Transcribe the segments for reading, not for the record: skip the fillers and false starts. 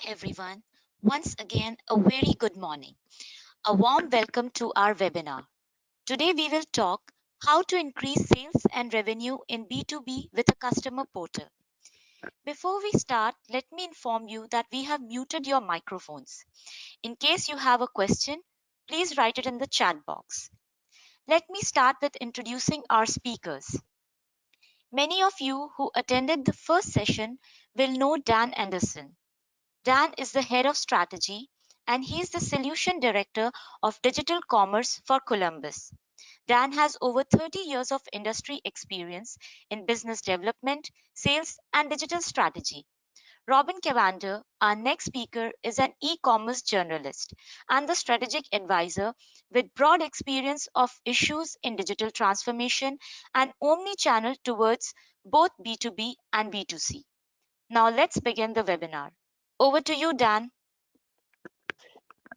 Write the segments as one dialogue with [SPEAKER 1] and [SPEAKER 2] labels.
[SPEAKER 1] everyone. Once again, a very good morning. A warm welcome to our webinar. Today we will talk how to increase sales and revenue in B2B with a customer portal. Before we start, let me inform you that we have muted your microphones. In case you have a question, please write it in the chat box. Let me start with introducing our speakers. Many of you who attended the first session will know Dan Anderson. Dan is the head of strategy and he's the solution director of digital commerce for Columbus. Dan has over 30 years of industry experience in business development, sales, and digital strategy. Robin Cavander, our next speaker, is an e commerce journalist and the strategic advisor with broad experience of issues in digital transformation and omni channel towards both B2B and B2C. Now, let's begin the webinar. Over to you, Dan.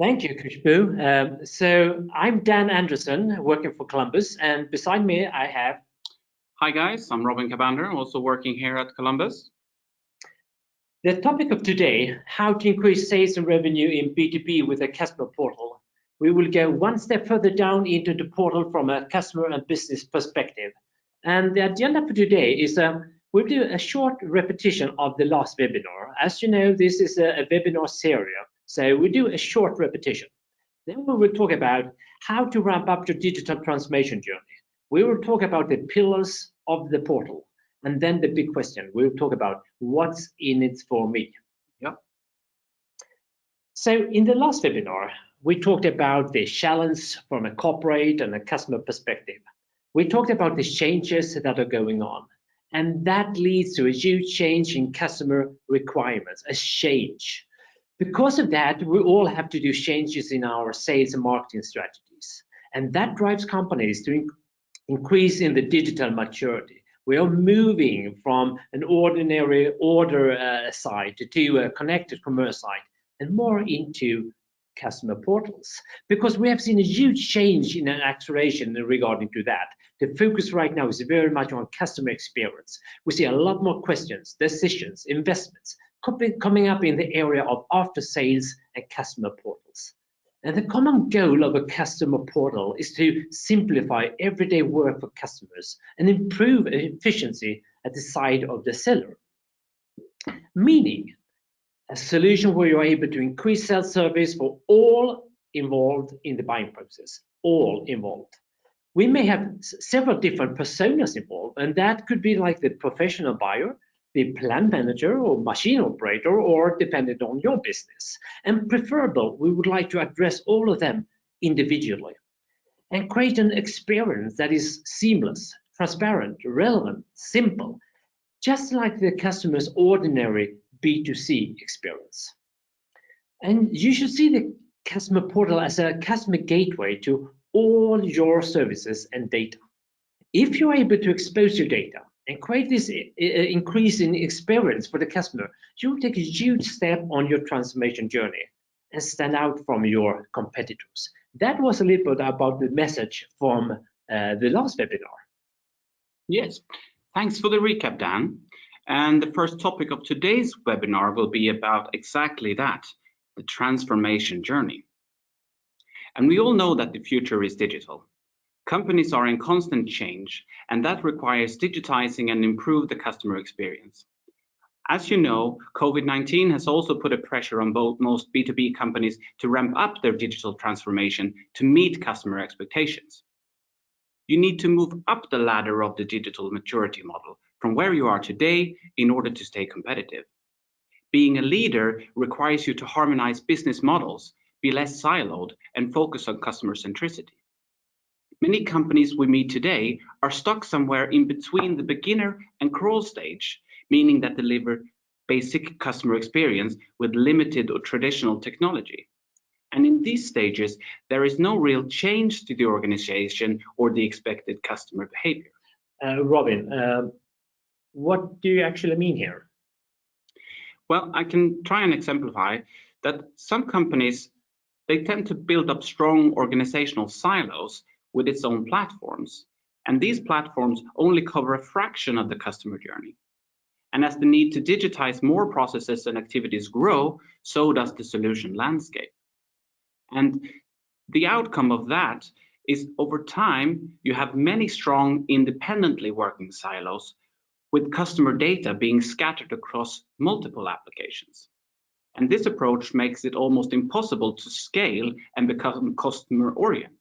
[SPEAKER 2] Thank you, Khushbu. So I'm Dan Anderson, working for Columbus, and beside me I have...
[SPEAKER 3] Hi guys, I'm Robin Cavander, also working here at Columbus.
[SPEAKER 2] The topic of today, how to increase sales and revenue in B2B with a customer portal. We will go one step further down into the portal from a customer and business perspective. And the agenda for today is we'll do a short repetition of the last webinar. As you know, this is a webinar series. So we do a short repetition. Then we will talk about how to ramp up your digital transformation journey. We will talk about the pillars of the portal. And then the big question, we'll talk about what's in it for me. Yeah. So in the last webinar, we talked about the challenge from a corporate and a customer perspective. We talked about the changes that are going on. And that leads to a huge change in customer requirements, a change. Because of that, we all have to do changes in our sales and marketing strategies. And that drives companies to increase in the digital maturity. We are moving from an ordinary order site to a connected commerce site and more into customer portals. Because we have seen a huge change in an acceleration regarding to that. The focus right now is very much on customer experience. We see a lot more questions, decisions, investments, coming up in the area of after sales and customer portals. And the common goal of a customer portal is to simplify everyday work for customers and improve efficiency at the side of the seller. Meaning, a solution where you're able to increase self-service for all involved in the buying process, all involved. We may have several different personas involved, and that could be like the professional buyer, the plant manager or machine operator, or dependent on your business. And preferable, we would like to address all of them individually and create an experience that is seamless, transparent, relevant, simple, just like the customer's ordinary B2C experience. And you should see the customer portal as a customer gateway to all your services and data. If you're able to expose your data and create this increase in experience for the customer, you'll take a huge step on your transformation journey and stand out from your competitors. That was a little bit about the message from the last webinar.
[SPEAKER 3] Yes, thanks for the recap, Dan. And the first topic of today's webinar will be about exactly that, the transformation journey. And we all know that the future is digital. Companies are in constant change, and that requires digitizing and improve the customer experience. As you know, COVID-19 has also put a pressure on most B2B companies to ramp up their digital transformation to meet customer expectations. You need to move up the ladder of the digital maturity model from where you are today in order to stay competitive. Being a leader requires you to harmonize business models, be less siloed, and focus on customer centricity. Many companies we meet today are stuck somewhere in between the beginner and crawl stage, meaning that deliver basic customer experience with limited or traditional technology. And in these stages, there is no real change to the organization or the expected customer behavior.
[SPEAKER 2] Robin, what do you actually mean here?
[SPEAKER 3] Well, I can try and exemplify that some companies, they tend to build up strong organizational silos with its own platforms. And these platforms only cover a fraction of the customer journey. And as the need to digitize more processes and activities grow, so does the solution landscape. And the outcome of that is over time, you have many strong independently working silos with customer data being scattered across multiple applications. And this approach makes it almost impossible to scale and become customer oriented.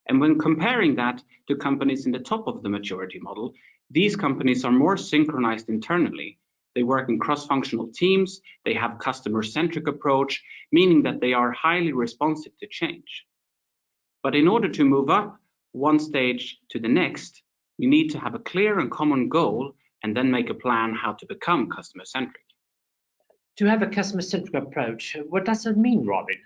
[SPEAKER 3] And when comparing that to companies in the top of the maturity model, these companies are more synchronized internally. They work in cross-functional teams, they have customer-centric approach, meaning that they are highly responsive to change. But in order to move up one stage to the next, you need to have a clear and common goal and then make a plan how to become customer-centric.
[SPEAKER 2] To have a customer-centric approach, what does that mean, Robin?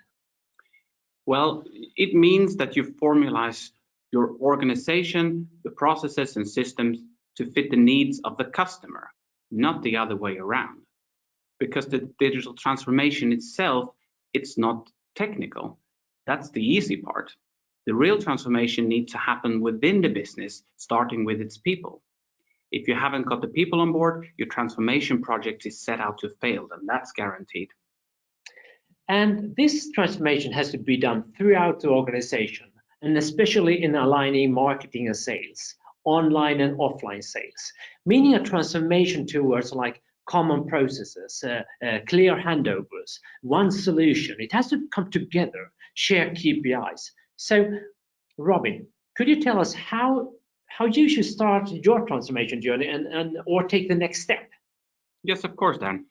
[SPEAKER 3] Well, it means that you formalize your organization, the processes and systems to fit the needs of the customer, not the other way around. Because the digital transformation itself, it's not technical. That's the easy part. The real transformation needs to happen within the business, starting with its people. If you haven't got the people on board, your transformation project is set out to fail, and that's guaranteed.
[SPEAKER 2] And this transformation has to be done throughout the organization, and especially in aligning marketing and sales, online and offline sales, meaning a transformation towards like common processes, clear handovers, one solution. It has to come together, share KPIs. So, Robin, could you tell us how you should start your transformation journey and or take the next step?
[SPEAKER 3] Yes, of course, Dan.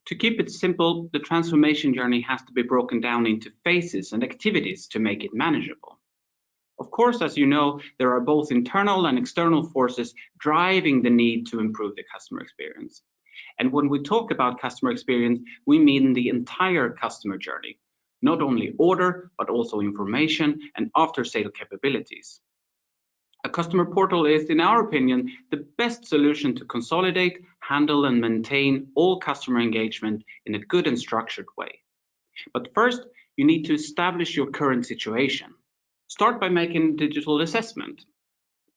[SPEAKER 3] To keep it simple, the transformation journey has to be broken down into phases and activities to make it manageable. Of course, as you know, there are both internal and external forces driving the need to improve the customer experience. And when we talk about customer experience, we mean the entire customer journey, not only order, but also information and after-sale capabilities. A customer portal is, in our opinion, the best solution to consolidate, handle, and maintain all customer engagement in a good and structured way. But first, you need to establish your current situation. Start by making a digital assessment,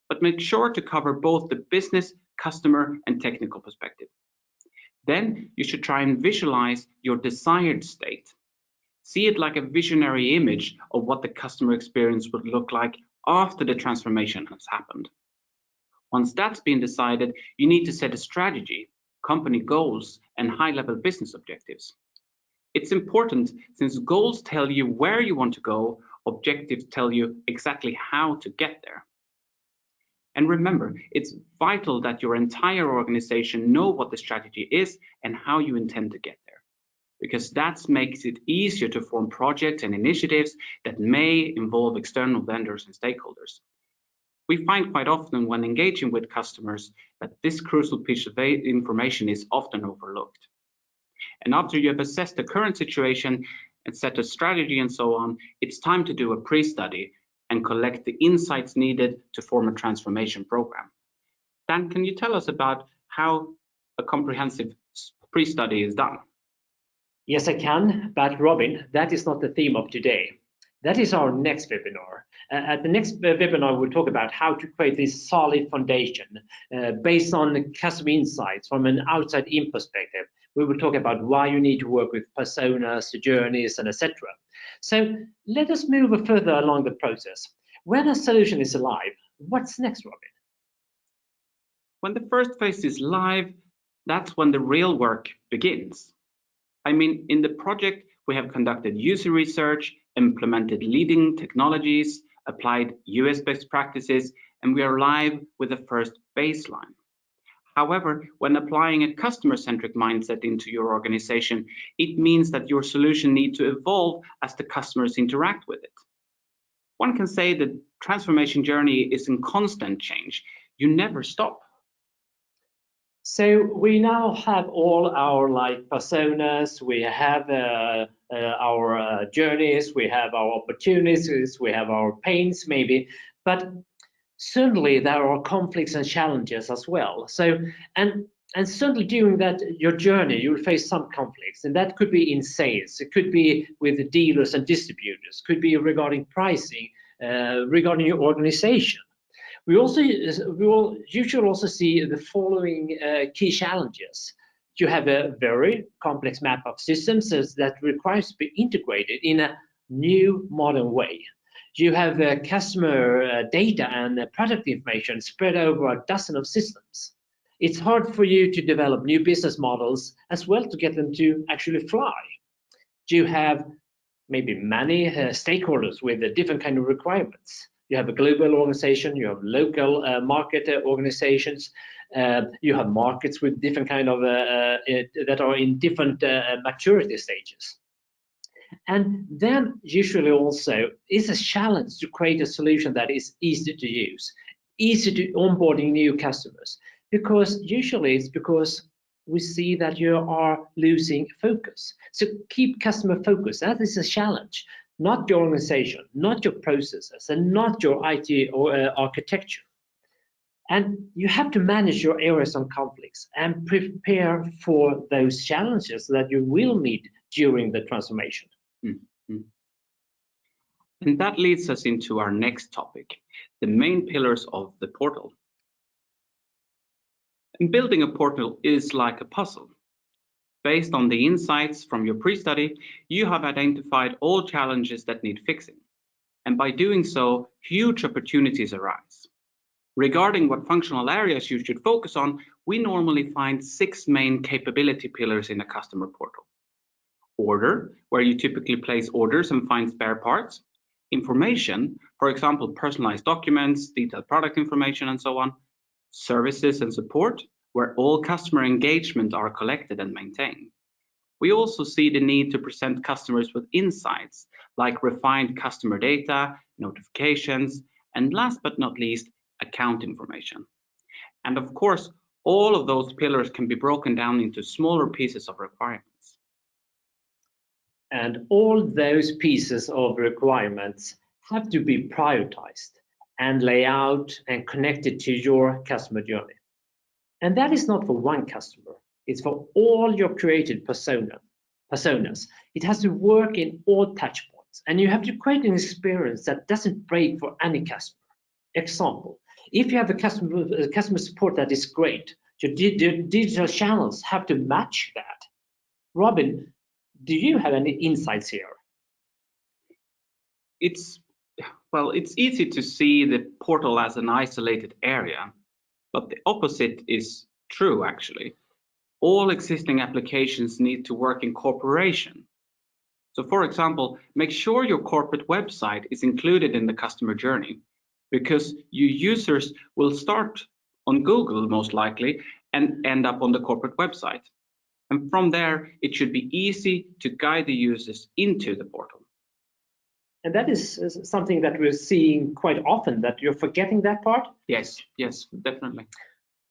[SPEAKER 3] but make sure to cover both the business, customer, and technical perspective. Then you should try and visualize your desired state. See it like a visionary image of what the customer experience would look like after the transformation has happened. Once that's been decided, you need to set a strategy, company goals, and high-level business objectives. It's important since goals tell you where you want to go, objectives tell you exactly how to get there. And remember, it's vital that your entire organization know what the strategy is and how you intend to get there, because that makes it easier to form projects and initiatives that may involve external vendors and stakeholders. We find quite often when engaging with customers that this crucial piece of information is often overlooked. And after you have assessed the current situation and set a strategy and so on, it's time to do a pre-study and collect the insights needed to form a transformation program. Dan, can you tell us about how a comprehensive pre-study is done?
[SPEAKER 2] Yes, I can, but Robin, that is not the theme of today. That is our next webinar. At the next webinar, we'll talk about how to create this solid foundation based on customer insights from an outside-in perspective. We will talk about why you need to work with personas, journeys, and etc. So let us move further along the process. When a solution is live, what's next, Robin?
[SPEAKER 3] When the first phase is live, that's when the real work begins. I mean, in the project, we have conducted user research, implemented leading technologies, applied US best practices, and we are live with the first baseline. However, when applying a customer-centric mindset into your organization, it means that your solution needs to evolve as the customers interact with it. One can say the transformation journey is in constant change. You never stop.
[SPEAKER 2] So we now have all our like personas, we have our journeys, we have our opportunities, we have our pains maybe, but certainly there are conflicts and challenges as well. So and certainly during that your journey you'll face some conflicts, and that could be in sales, it could be with the dealers and distributors, could be regarding pricing, regarding your organization. You should also see the following key challenges. You have a very complex map of systems that requires to be integrated in a new modern way. You have customer data and product information spread over a dozen of systems. It's hard for you to develop new business models as well to get them to actually fly. You have maybe many stakeholders with different kind of requirements. You have a global organization, you have local market organizations, you have markets with different kind of that are in different maturity stages. And then usually also it's a challenge to create a solution that is easy to use, easy to onboarding new customers, because usually it's because we see that you are losing focus. So keep customer focus. That is a challenge, not your organization, not your processes, and not your IT or architecture. And you have to manage your areas of conflicts and prepare for those challenges that you will meet during the transformation.
[SPEAKER 3] Mm-hmm. And that leads us into our next topic, the main pillars of the portal. And building a portal is like a puzzle. Based on the insights from your pre-study, you have identified all challenges that need fixing. And by doing so, huge opportunities arise. Regarding what functional areas you should focus on, we normally find 6 main capability pillars in a customer portal. Order, where you typically place orders and find spare parts. Information, for example, personalized documents, detailed product information, and so on. Services and support, where all customer engagement are collected and maintained. We also see the need to present customers with insights, like refined customer data, notifications, and last but not least, account information. And of course, all of those pillars can be broken down into smaller pieces of requirements.
[SPEAKER 2] And all those pieces of requirements have to be prioritized and laid out and connected to your customer journey. And that is not for one customer, it's for all your created personas. It has to work in all touch points, and you have to create an experience that doesn't break for any customer. Example, if you have a customer support that is great, your digital channels have to match that. Robin, do you have any insights here?
[SPEAKER 3] It's easy to see the portal as an isolated area, but the opposite is true actually. All existing applications need to work in cooperation. So for example, make sure your corporate website is included in the customer journey, because your users will start on Google most likely and end up on the corporate website. And from there, it should be easy to guide the users into the portal.
[SPEAKER 2] And that is something that we're seeing quite often, that you're forgetting that part?
[SPEAKER 3] Yes, definitely.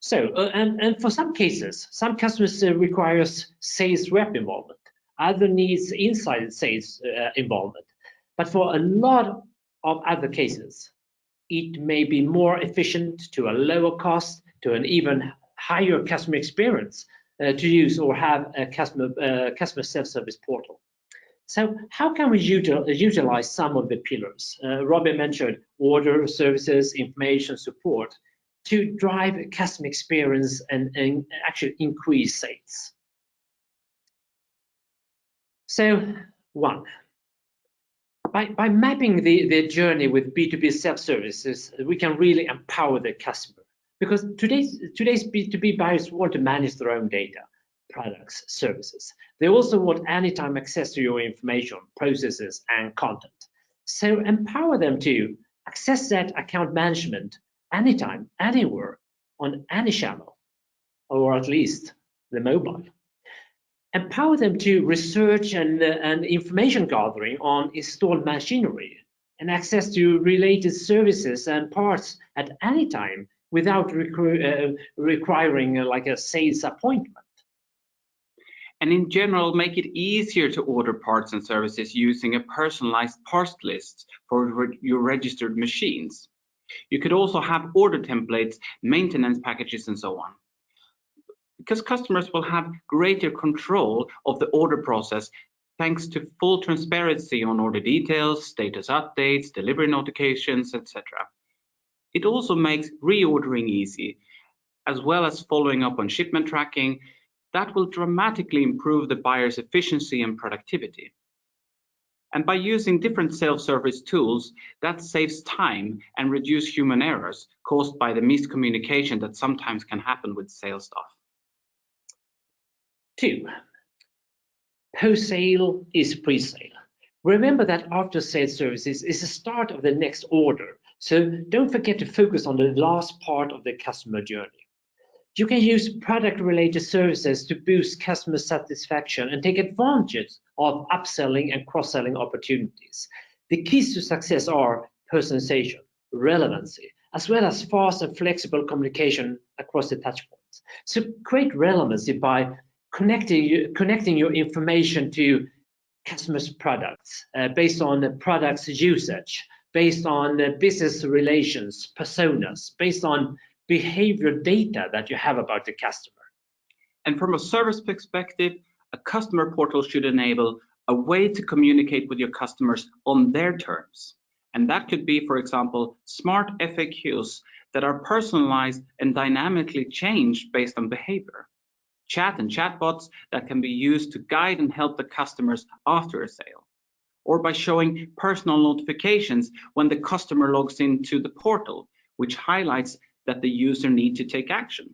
[SPEAKER 2] So, and for some cases, some customers requires sales rep involvement, other needs inside sales involvement. But for a lot of other cases, it may be more efficient to a lower cost, to an even higher customer experience to use or have a customer self-service portal. So how can we utilize some of the pillars? Robin mentioned order, services, information, support to drive customer experience and actually increase sales. So one, by mapping the journey with B2B self-services, we can really empower the customer, because today's B2B buyers want to manage their own data, products, services. They also want anytime access to your information, processes, and content. So empower them to access that account management anytime, anywhere, on any channel, or at least the mobile. Empower them to research and information gathering on installed machinery and access to related services and parts at any time without requiring like a sales appointment.
[SPEAKER 3] And in general, make it easier to order parts and services using a personalized parts list for your registered machines. You could also have order templates, maintenance packages, and so on. Because customers will have greater control of the order process thanks to full transparency on order details, status updates, delivery notifications, etc. It also makes reordering easy, as well as following up on shipment tracking. That will dramatically improve the buyer's efficiency and productivity. And by using different self-service tools, that saves time and reduces human errors caused by the miscommunication that sometimes can happen with sales staff.
[SPEAKER 2] 2. Post-sale is pre-sale. Remember that after-sales services is the start of the next order, so don't forget to focus on the last part of the customer journey. You can use product-related services to boost customer satisfaction and take advantage of upselling and cross-selling opportunities. The keys to success are personalization, relevancy, as well as fast and flexible communication across the touchpoints. So create relevancy by connecting your information to customers' products based on the product's usage, based on business relations, personas, based on behavior data that you have about the customer.
[SPEAKER 3] And from a service perspective, a customer portal should enable a way to communicate with your customers on their terms. And that could be, for example, smart FAQs that are personalized and dynamically changed based on behavior. Chat and chatbots that can be used to guide and help the customers after a sale, or by showing personal notifications when the customer logs into the portal, which highlights that the user needs to take action.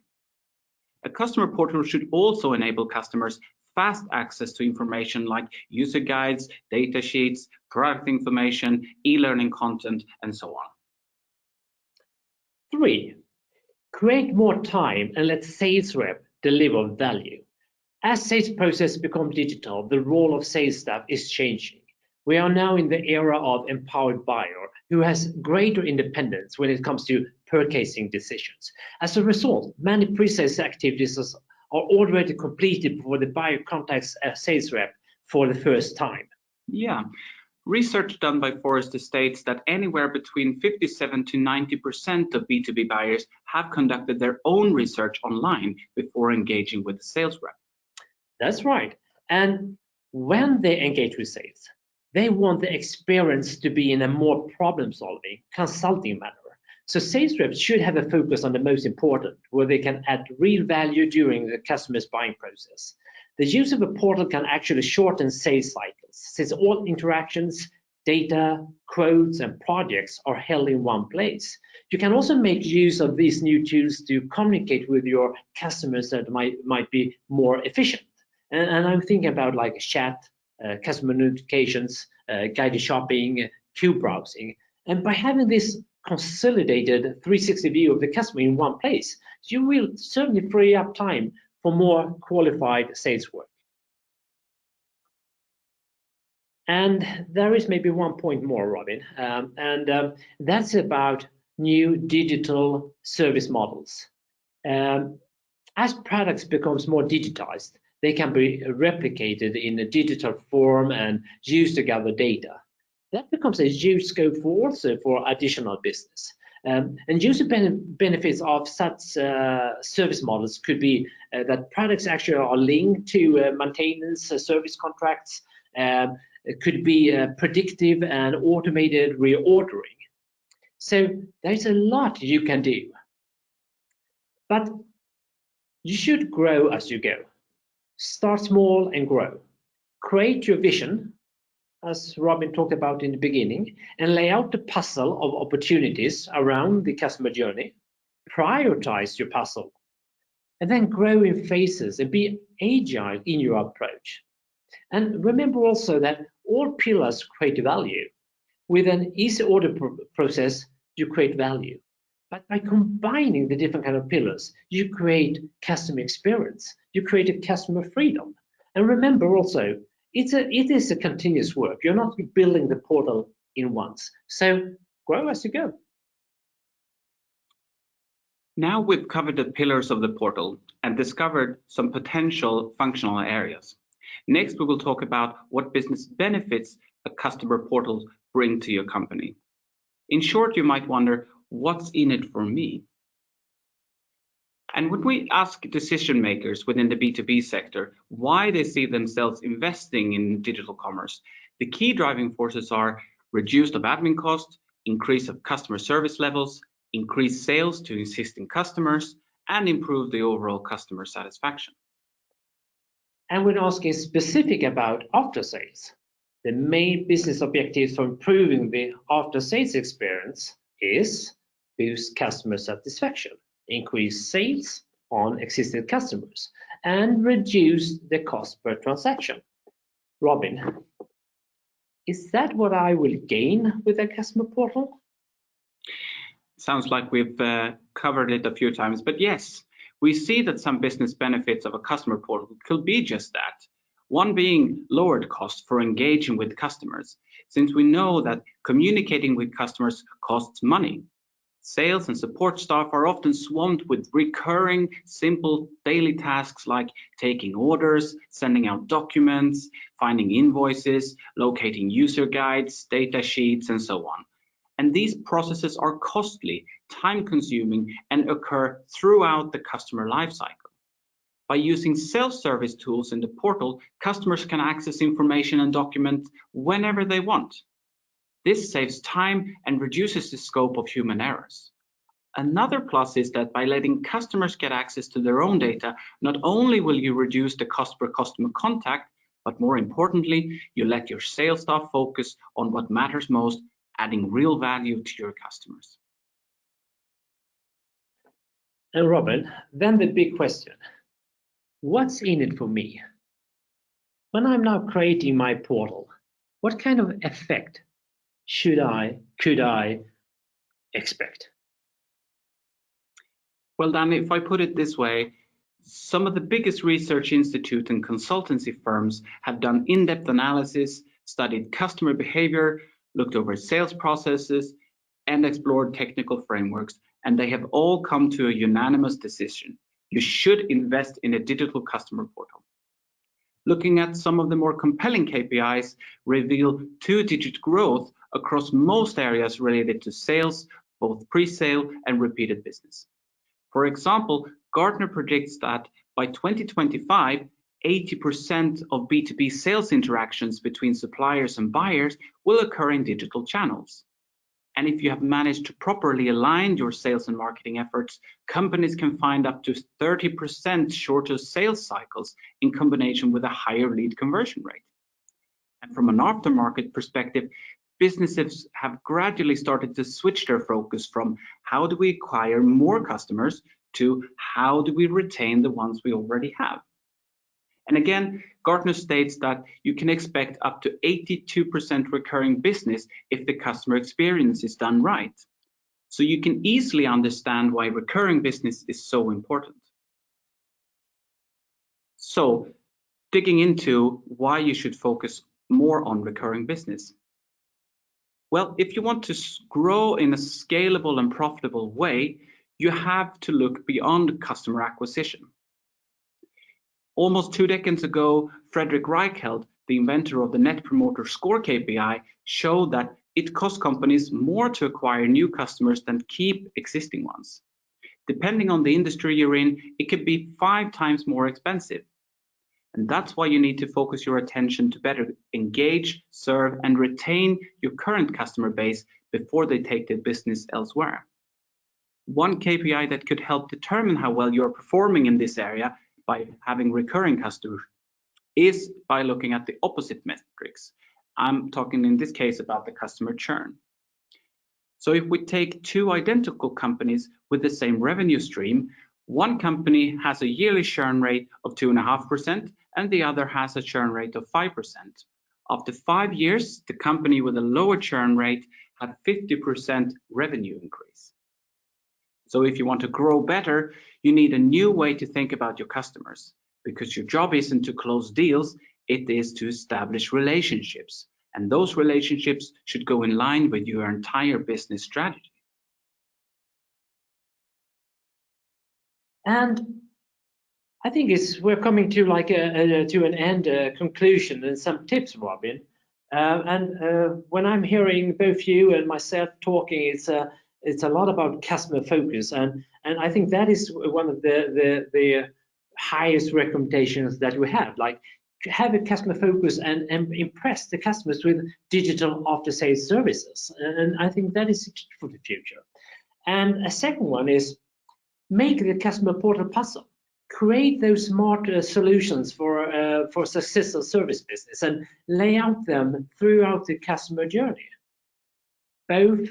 [SPEAKER 3] A customer portal should also enable customers fast access to information like user guides, data sheets, product information, e-learning content, and so on.
[SPEAKER 2] 3. Create more time and let sales rep deliver value. As sales process becomes digital, the role of sales staff is changing. We are now in the era of empowered buyer who has greater independence when it comes to purchasing decisions. As a result, many pre-sales activities are already completed before the buyer contacts a sales rep for the first time.
[SPEAKER 3] Yeah. Research done by Forrester states that anywhere between 57 to 90% of B2B buyers have conducted their own research online before engaging with the sales rep.
[SPEAKER 2] That's right. And when they engage with sales, they want the experience to be in a more problem-solving, consulting manner. So sales reps should have a focus on the most important, where they can add real value during the customer's buying process. The use of a portal can actually shorten sales cycles, since all interactions, data, quotes, and projects are held in one place. You can also make use of these new tools to communicate with your customers that might be more efficient. And I'm thinking about like chat, customer notifications, guided shopping, queue browsing. And by having this consolidated 360 view of the customer in one place, you will certainly free up time for more qualified sales work. And there is maybe one point more, Robin, and that's about new digital service models. As products becomes more digitized, they can be replicated in a digital form and used to gather data. That becomes a huge scope for additional business. And user benefits of such service models could be that products actually are linked to maintenance service contracts. It could be predictive and automated reordering. So there's a lot you can do. But you should grow as you go. Start small and grow. Create your vision, as Robin talked about in the beginning, and lay out the puzzle of opportunities around the customer journey. Prioritize your puzzle, and then grow in phases and be agile in your approach. And remember also that all pillars create value. With an easy order process, you create value. But by combining the different kind of pillars, you create customer experience, you create a customer freedom. And remember also, it is a continuous work. You're not building the portal in once. So grow as you go.
[SPEAKER 3] Now we've covered the pillars of the portal and discovered some potential functional areas. Next, we will talk about what business benefits a customer portal bring to your company. In short, you might wonder, what's in it for me? And when we ask decision makers within the B2B sector why they see themselves investing in digital commerce, the key driving forces are reduced of admin costs, increase of customer service levels, increase sales to existing customers, and improve the overall customer satisfaction.
[SPEAKER 2] And when asking specific about after sales, the main business objectives for improving the after sales experience is boost customer satisfaction, increase sales on existing customers, and reduce the cost per transaction. Robin, is that what I will gain with a customer portal?
[SPEAKER 3] Sounds like we've covered it a few times, but yes, we see that some business benefits of a customer portal could be just that. One being lowered cost for engaging with customers, since we know that communicating with customers costs money. Sales and support staff are often swamped with recurring, simple daily tasks like taking orders, sending out documents, finding invoices, locating user guides, data sheets, and so on. And these processes are costly, time-consuming, and occur throughout the customer lifecycle. By using self-service tools in the portal, customers can access information and documents whenever they want. This saves time and reduces the scope of human errors. Another plus is that by letting customers get access to their own data, not only will you reduce the cost per customer contact, but more importantly, you let your sales staff focus on what matters most, adding real value to your customers.
[SPEAKER 2] And Robin, then the big question, what's in it for me? When I'm now creating my portal, what kind of effect could I expect?
[SPEAKER 3] Well, Dan, if I put it this way, some of the biggest research institutes and consultancy firms have done in-depth analysis, studied customer behavior, looked over sales processes, and explored technical frameworks, and they have all come to a unanimous decision. You should invest in a digital customer portal. Looking at some of the more compelling KPIs reveal two-digit growth across most areas related to sales, both pre-sale and repeated business. For example, Gartner predicts that by 2025, 80% of B2B sales interactions between suppliers and buyers will occur in digital channels. And if you have managed to properly align your sales and marketing efforts, companies can find up to 30% shorter sales cycles in combination with a higher lead conversion rate. And from an aftermarket perspective, businesses have gradually started to switch their focus from how do we acquire more customers to how do we retain the ones we already have. And again, Gartner states that you can expect up to 82% recurring business if the customer experience is done right. So you can easily understand why recurring business is so important. So digging into why you should focus more on recurring business. Well, if you want to grow in a scalable and profitable way, you have to look beyond customer acquisition. Almost 2 decades ago, Frederick Reichheld, the inventor of the Net Promoter Score KPI, showed that it costs companies more to acquire new customers than keep existing ones. Depending on the industry you're in, it could be 5 times more expensive. And that's why you need to focus your attention to better engage, serve, and retain your current customer base before they take their business elsewhere. One KPI that could help determine how well you're performing in this area by having recurring customers is by looking at the opposite metrics. I'm talking in this case about the customer churn. So if we take 2 identical companies with the same revenue stream, one company has a yearly churn rate of 2.5% and the other has a churn rate of 5%. After 5 years, the company with a lower churn rate had 50% revenue increase. So if you want to grow better, you need a new way to think about your customers, because your job isn't to close deals, it is to establish relationships. And those relationships should go in line with your entire business strategy.
[SPEAKER 2] And I think we're coming to like to an end conclusion and some tips, Robin. When I'm hearing both you and myself talking, it's a lot about customer focus, and I think that is one of the highest recommendations that we have. Like, have a customer focus and impress the customers with digital after-sales services, and I think that is for the future. And a second one is make the customer portal puzzle. Create those smart solutions for successful service business and lay out them throughout the customer journey, both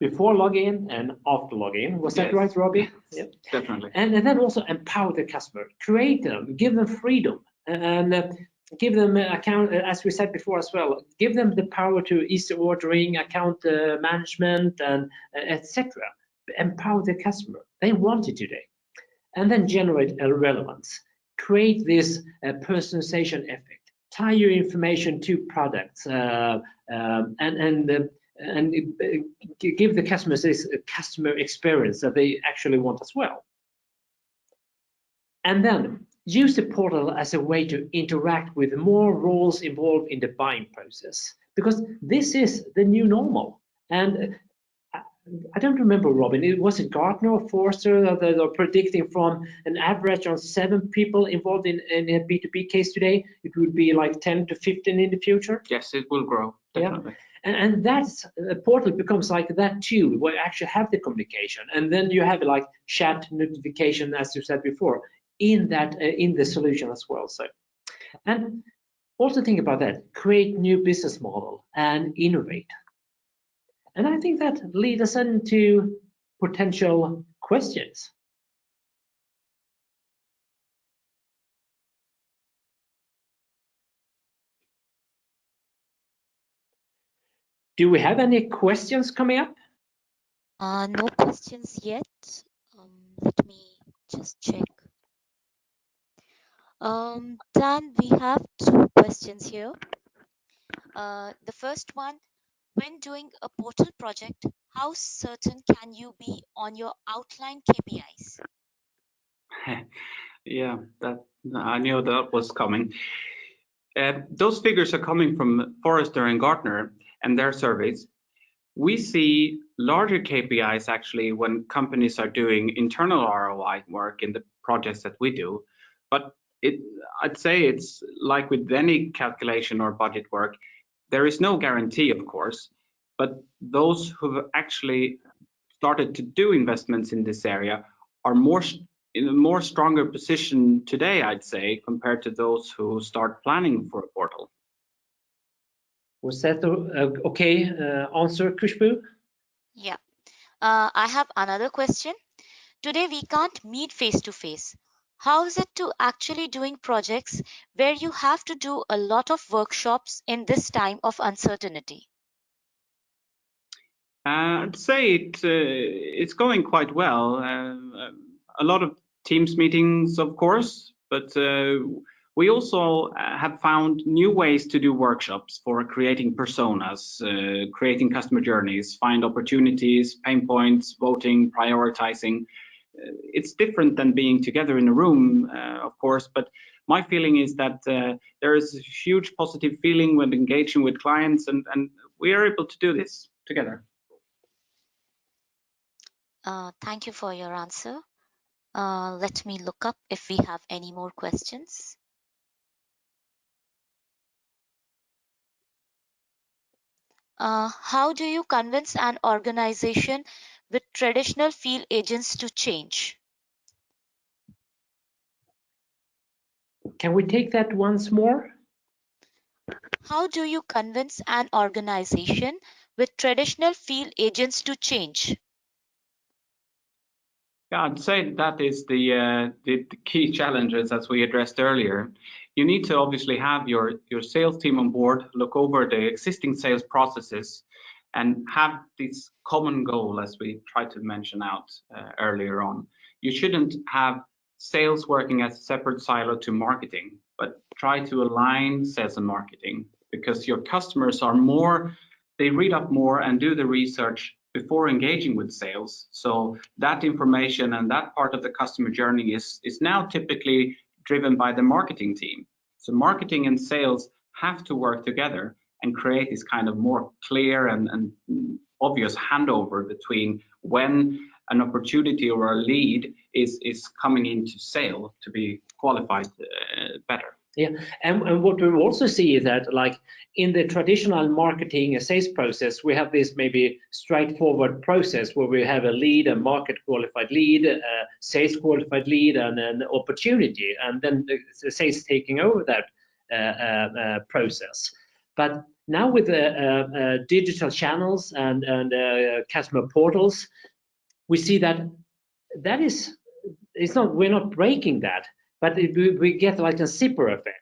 [SPEAKER 2] before login and after login. Was that right, Robbie?
[SPEAKER 3] Yes, definitely.
[SPEAKER 2] And then also empower the customer, create them, give them freedom, and give them account, as we said before as well, give them the power to easy ordering, account management, and etc. Empower the customer. They want it today. And then generate a relevance. Create this personalization effect. Tie your information to products and give the customers this customer experience that they actually want as well. And then use the portal as a way to interact with more roles involved in the buying process, because this is the new normal. And I don't remember, Robin, it was Gartner or Forrester that are predicting from an average on 7 people involved in a B2B case today, it would be like 10 to 15 in the future.
[SPEAKER 3] Yes, it will grow, definitely.
[SPEAKER 2] Yeah. And that's a portal becomes like that too, where you actually have the communication, and then you have like chat notification, as you said before, in that in the solution as well. So, and also think about that, create new business model and innovate. And I think that leads us into potential questions. Do we have any questions coming up?
[SPEAKER 1] No questions yet. Let me just check. Dan, we have 2 questions here. The first one, when doing a portal project, how certain can you be on your outline KPIs?
[SPEAKER 3] Yeah, that I knew that was coming. Those figures are coming from Forrester and Gartner and their surveys. We see larger KPIs actually when companies are doing internal ROI work in the projects that we do. But I'd say it's like with any calculation or budget work, there is no guarantee, of course, but those who've actually started to do investments in this area are in a more stronger position today, I'd say, compared to those who start planning for a portal.
[SPEAKER 2] Was that okay answer, Kushbu?
[SPEAKER 1] Yeah. I have another question. Today we can't meet face to face. How is it to actually doing projects where you have to do a lot of workshops in this time of uncertainty?
[SPEAKER 3] I'd say it's going quite well. A lot of Teams meetings, of course, but we also have found new ways to do workshops for creating personas, creating customer journeys, find opportunities, pain points, voting, prioritizing. It's different than being together in a room, of course, but my feeling is that there is a huge positive feeling when engaging with clients, and we are able to do this together.
[SPEAKER 1] Thank you for your answer. Let me look up if we have any more questions. How do you convince an organization with traditional field agents to change?
[SPEAKER 2] Can we take that once more?
[SPEAKER 1] How do you convince an organization with traditional field agents to change?
[SPEAKER 3] Yeah, I'd say that is the key challenges as we addressed earlier. You need to obviously have your sales team on board, look over the existing sales processes, and have this common goal, as we tried to mention out earlier on. You shouldn't have sales working as a separate silo to marketing, but try to align sales and marketing, because your customers are more, they read up more and do the research before engaging with sales. So that information and that part of the customer journey is now typically driven by the marketing team. So marketing and sales have to work together and create this kind of more clear and obvious handover between when an opportunity or a lead is coming into sale to be qualified better.
[SPEAKER 2] Yeah, and what we also see is that, like in the traditional marketing and sales process, we have this maybe straightforward process where we have a lead, a market qualified lead, a sales qualified lead, and an opportunity, and then the sales taking over that process. But now with the digital channels and customer portals, we see that that is it's not we're not breaking that, but we get like a zipper effect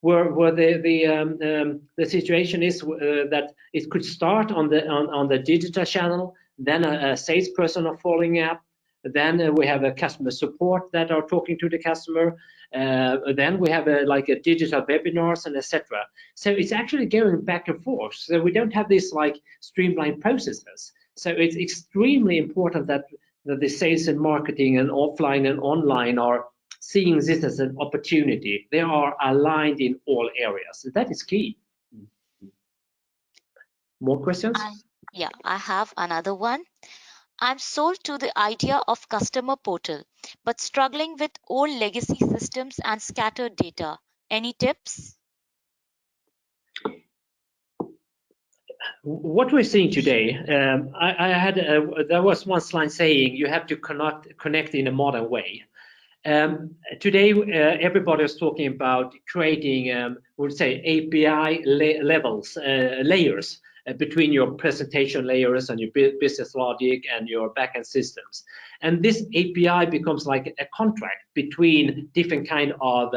[SPEAKER 2] where the situation is that it could start on the digital channel, then a salesperson are following up, then we have a customer support that are talking to the customer, then we have like a digital webinars and etc. So it's actually going back and forth. So we don't have this like streamlined processes. So it's extremely important that the sales and marketing and offline and online are seeing this as an opportunity. They are aligned in all areas. That is key. More questions?
[SPEAKER 1] Yeah, I have another one. I'm sold to the idea of customer portal, but struggling with old legacy systems and scattered data. Any tips?
[SPEAKER 2] What we're seeing today, I had there was one slide saying you have to connect in a modern way. Today, everybody is talking about creating, we'll say, API layers between your presentation layers and your business logic and your backend systems. And this API becomes like a contract between different kind of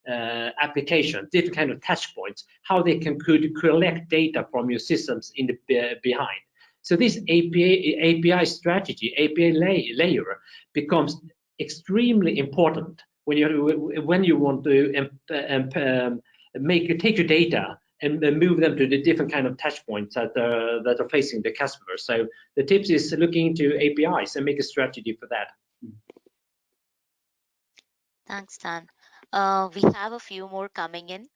[SPEAKER 2] application, different kind of touch points, how they could collect data from your systems in the behind. So this API strategy, API layer becomes extremely important when you want to take your data and move them to the different kind of touch points that are facing the customer. So the tips is looking into APIs and make a strategy for that.
[SPEAKER 1] Thanks, Dan. We have a few more coming in.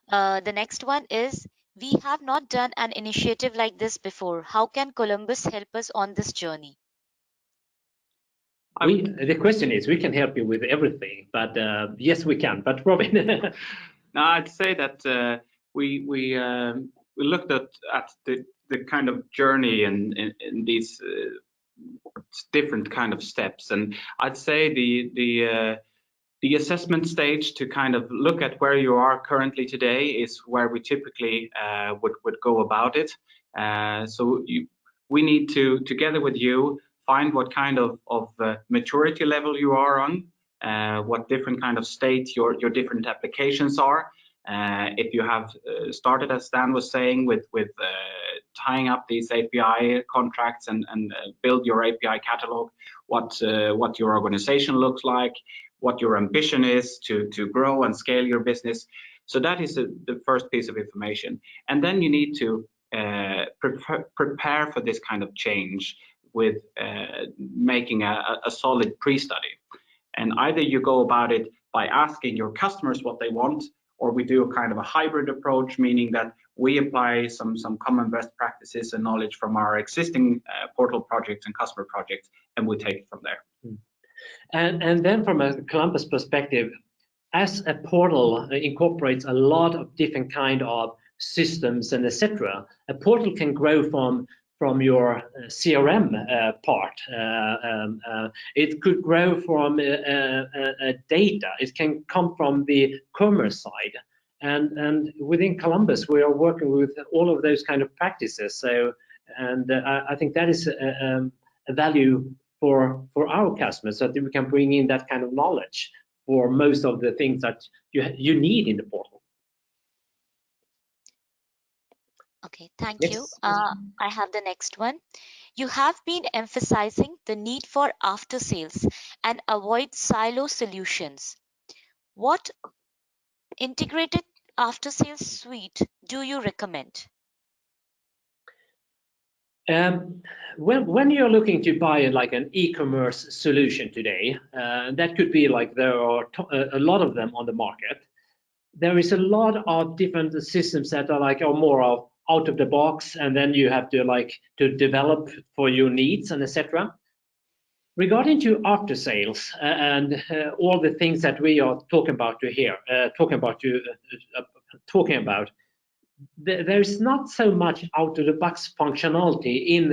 [SPEAKER 1] The next one is, we have not done an initiative like this before. How can Columbus help us on this journey?
[SPEAKER 2] The question is, we can help you with everything, but yes, we can. But Robin,
[SPEAKER 3] no, I'd say that we looked at the kind of journey in these different kind of steps, and I'd say the assessment stage to kind of look at where you are currently today is where we typically would go about it. So we need to, together with you, find what kind of maturity level you are on, what different kind of state your different applications are. If you have started, as Dan was saying, with tying up these API contracts and build your API catalog, what your organization looks like, what your ambition is to grow and scale your business. So that is the first piece of information. And then you need to prepare for this kind of change with making a solid pre-study. And either you go about it by asking your customers what they want, or we do a kind of a hybrid approach, meaning that we apply some common best practices and knowledge from our existing portal projects and customer projects, and we take it from there.
[SPEAKER 2] And then from a Columbus perspective, as a portal incorporates a lot of different kind of systems and etc., a portal can grow from your CRM part. It could grow from data. It can come from the commerce side. And within Columbus, we are working with all of those kind of practices. So, and I think that is a value for our customers, so that we can bring in that kind of knowledge for most of the things that you need in the portal.
[SPEAKER 1] Okay, thank you. I have the next one. You have been emphasizing the need for after sales and avoid silo solutions. What integrated after sales suite do you recommend?
[SPEAKER 2] When you're looking to buy like an e-commerce solution today, that could be like there are a lot of them on the market. There is a lot of different systems that are like more of out of the box, and then you have to develop for your needs and etc. Regarding to after sales and all the things that we are talking about here, there is not so much out-of-the-box functionality in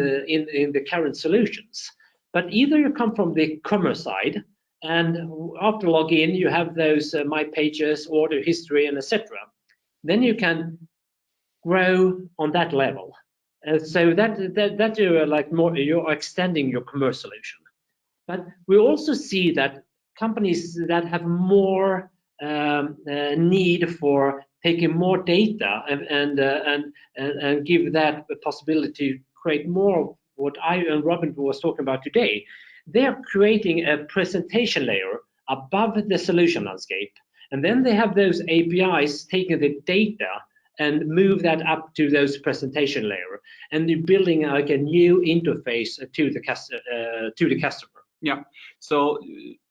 [SPEAKER 2] the current solutions. But either you come from the commerce side, and after login you have those my pages, order history, and etc. Then you can grow on that level. So that you're like more, you're extending your commerce solution. But we also see that companies that have more need for taking more data and give that a possibility to create more of what I and Robin was talking about today. They're creating a presentation layer above the solution landscape, and then they have those APIs taking the data and move that up to those presentation layer, and you're building like a new interface to the customer.
[SPEAKER 3] Yeah. So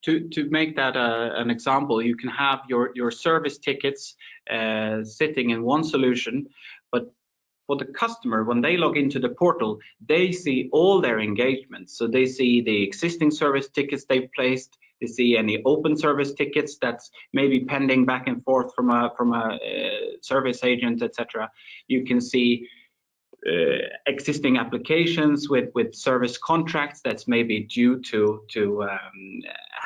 [SPEAKER 3] to make that an example, you can have your service tickets sitting in one solution, but for the customer, when they log into the portal, they see all their engagements. So they see the existing service tickets they've placed. They see any open service tickets that's maybe pending back and forth from a service agent, etc. You can see existing applications with service contracts that's maybe due to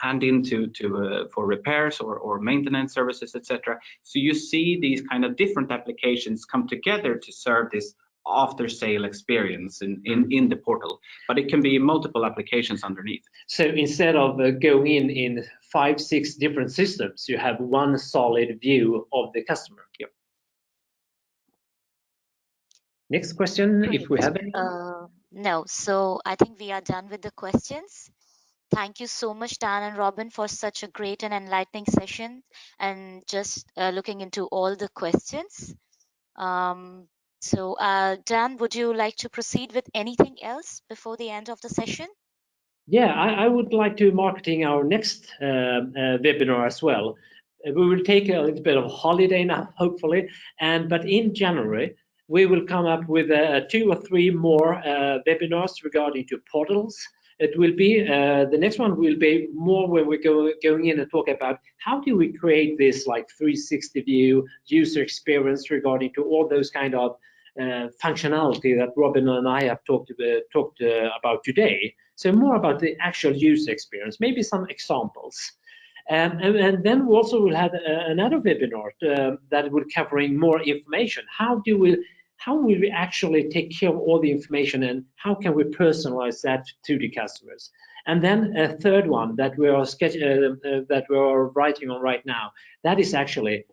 [SPEAKER 3] hand in for repairs or maintenance services, etc. So you see these kind of different applications come together to serve this after sale experience in the portal, but it can be multiple applications underneath.
[SPEAKER 2] So instead of going in 5-6 different systems, you have one solid view of the customer.
[SPEAKER 3] Yep.
[SPEAKER 2] Next question,
[SPEAKER 1] Great.
[SPEAKER 2] if we have any.
[SPEAKER 1] No, so I think we are done with the questions. Thank you so much, Dan and Robin, for such a great and enlightening session and just looking into all the questions. So Dan, would you like to proceed with anything else before the end of the session?
[SPEAKER 2] Yeah, I would like to marketing our next webinar as well. We will take a little bit of holiday now, hopefully, but in January we will come up with 2 or 3 more webinars regarding to portals. It will be the next one will be more when we're going in and talk about how do we create this like 360 view user experience regarding to all those kind of functionality that Robin and I have talked about today. So more about the actual user experience, maybe some examples. And then we also will have another webinar that will covering more information. How will we actually take care of all the information, and how can we personalize that to the customers? And then a third one that we are writing on right now, that is actually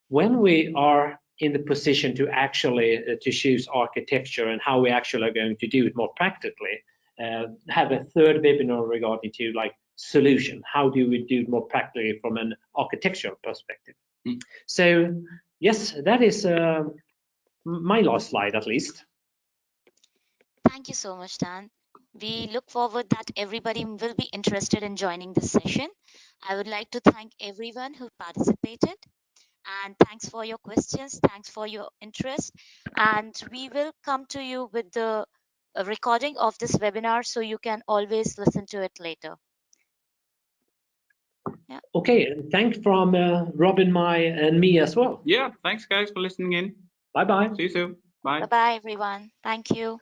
[SPEAKER 2] when we are in the position to actually to choose architecture and how we actually are going to do it more practically, have a third webinar regarding to like solution. How do we do it more practically from an architectural perspective? So yes, that is my last slide at least.
[SPEAKER 1] Thank you so much, Dan. We look forward that everybody will be interested in joining this session. I would like to thank everyone who participated, and thanks for your questions, thanks for your interest, and we will come to you with the recording of this webinar so you can always listen to it later. Yeah.
[SPEAKER 2] Okay, and thanks from Robin, and me as well.
[SPEAKER 3] Yeah, thanks guys for listening in.
[SPEAKER 2] Bye bye.
[SPEAKER 3] See you soon. Bye.
[SPEAKER 1] Bye bye everyone. Thank you.